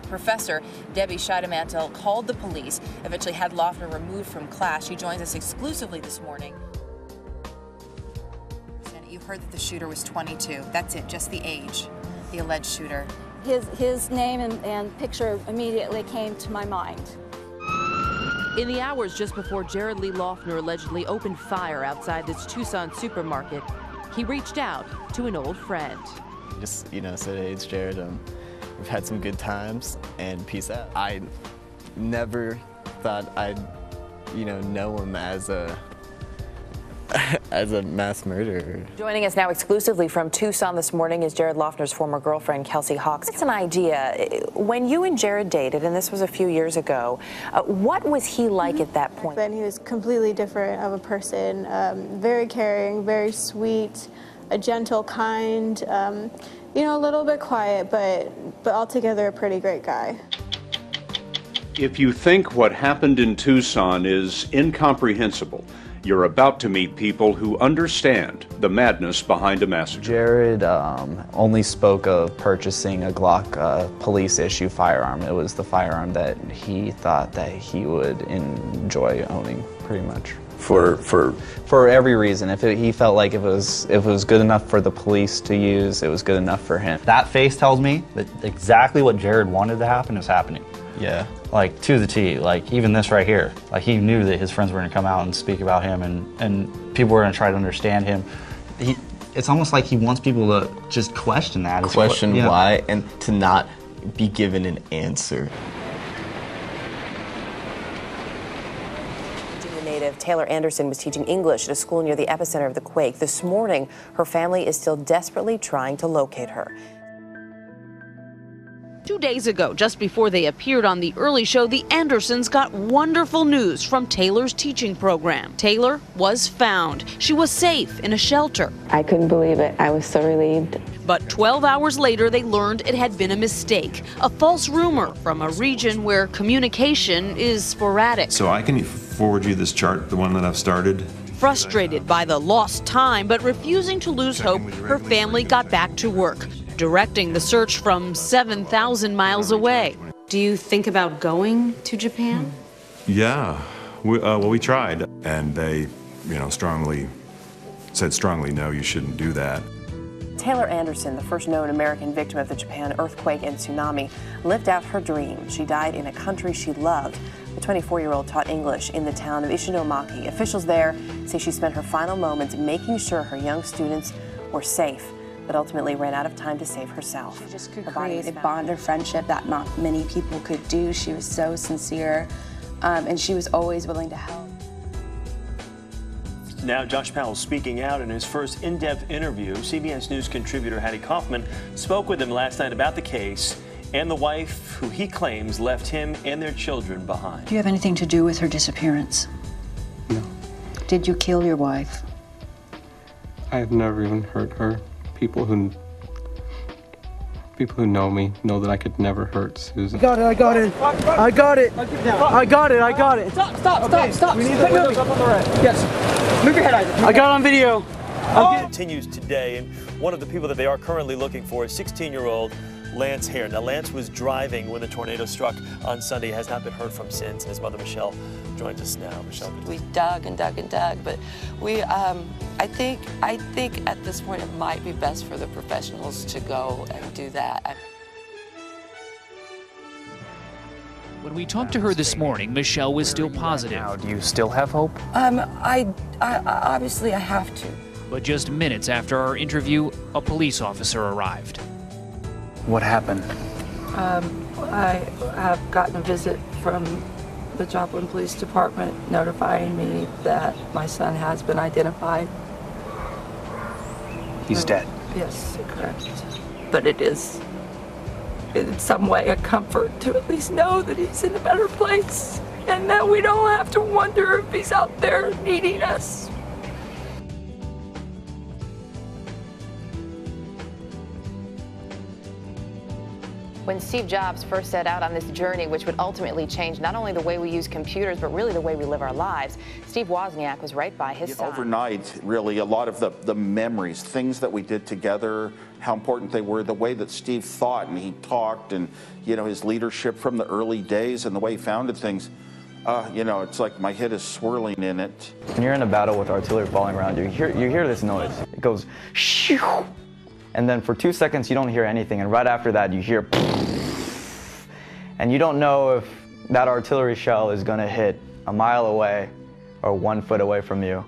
Professor Debbie Scheidemantel called the police, eventually had Loughner removed from class. She joins us exclusively this morning. You heard that the shooter was 22. That's it, just the age, the alleged shooter. His name and picture immediately came to my mind. In the hours just before Jared Lee Loughner allegedly opened fire outside this Tucson supermarket, he reached out to an old friend. Just, said, hey, it's Jared. We've had some good times, and peace out. I never thought I'd, know him as a mass murderer. Joining us now exclusively from Tucson this morning is Jared Loughner's former girlfriend, Kelsey Hawks. It's an idea. When you and Jared dated, and this was a few years ago, what was he like at that point? Then he was completely different of a person, very caring, very sweet, a gentle, kind, a little bit quiet, but altogether a pretty great guy. If you think what happened in Tucson is incomprehensible, you're about to meet people who understand the madness behind a massacre. Jared only spoke of purchasing a Glock police-issue firearm. It was the firearm that he thought that he would enjoy owning, pretty much. For every reason. He felt like if it was good enough for the police to use, it was good enough for him. That face tells me that exactly what Jared wanted to happen is happening. Yeah. Like, to the T. Like, even this right here. Like, he knew that his friends were going to come out and speak about him, and people were going to try to understand him. It's almost like he wants people to just question that. Question why, and to not be given an answer. Native Taylor Anderson was teaching English at a school near the epicenter of the quake. This morning, her family is still desperately trying to locate her. 2 days ago, just before they appeared on The Early Show, the Andersons got wonderful news from Taylor's teaching program. Taylor was found. She was safe in a shelter. I couldn't believe it. I was so relieved. But 12 hours later, they learned it had been a mistake, a false rumor from a region where communication is sporadic. So I can forward you this chart, the one that I've started. Frustrated by the lost time, but refusing to lose hope, her family got back to work, directing the search from 7,000 miles away. Do you think about going to Japan? Yeah, we tried, and they, said strongly, no, you shouldn't do that. Taylor Anderson, the first known American victim of the Japan earthquake and tsunami, lived out her dream. She died in a country she loved. The 24-year-old taught English in the town of Ishinomaki. Officials there say she spent her final moments making sure her young students were safe, but ultimately ran out of time to save herself. She just could create a bond of friendship that not many people could do. She was so sincere, and she was always willing to help. Now Josh Powell speaking out in his first in-depth interview. CBS News contributor Hattie Kaufman spoke with him last night about the case and the wife who he claims left him and their children behind. Do you have anything to do with her disappearance? No. Did you kill your wife? I have never even hurt her. People who know me know that I could never hurt Susan. I got it. I got it. I got it. I got it. I got it. Stop. We need to move up on the right. Yes. Move your head, Isaac. I got it on video. Continues today, and one of the people that they are currently looking for is 16-year-old Lance Hare. Now, Lance was driving when the tornado struck on Sunday. Has not been heard from since. His mother, Michelle, joins us now. Michelle, we dug and dug and dug, but we, I think at this point it might be best for the professionals to go and do that. When we talked to her this morning, Michelle was still positive. Now, do you still have hope? I obviously I have to. But just minutes after our interview, a police officer arrived. What happened? I have gotten a visit from the Joplin Police Department notifying me that my son has been identified. He's dead? Yes, correct. But it is, in some way, a comfort to at least know that he's in a better place and that we don't have to wonder if he's out there needing us. When Steve Jobs first set out on this journey, which would ultimately change not only the way we use computers, but really the way we live our lives, Steve Wozniak was right by his side. Overnight, really, a lot of the memories, things that we did together, how important they were, the way that Steve thought and he talked, and his leadership from the early days and the way he founded things. It's like my head is swirling in it. When you're in a battle with artillery falling around you, you hear this noise. It goes shoo, and then for 2 seconds you don't hear anything, and right after that you hear and you don't know if that artillery shell is going to hit a mile away or 1 foot away from you.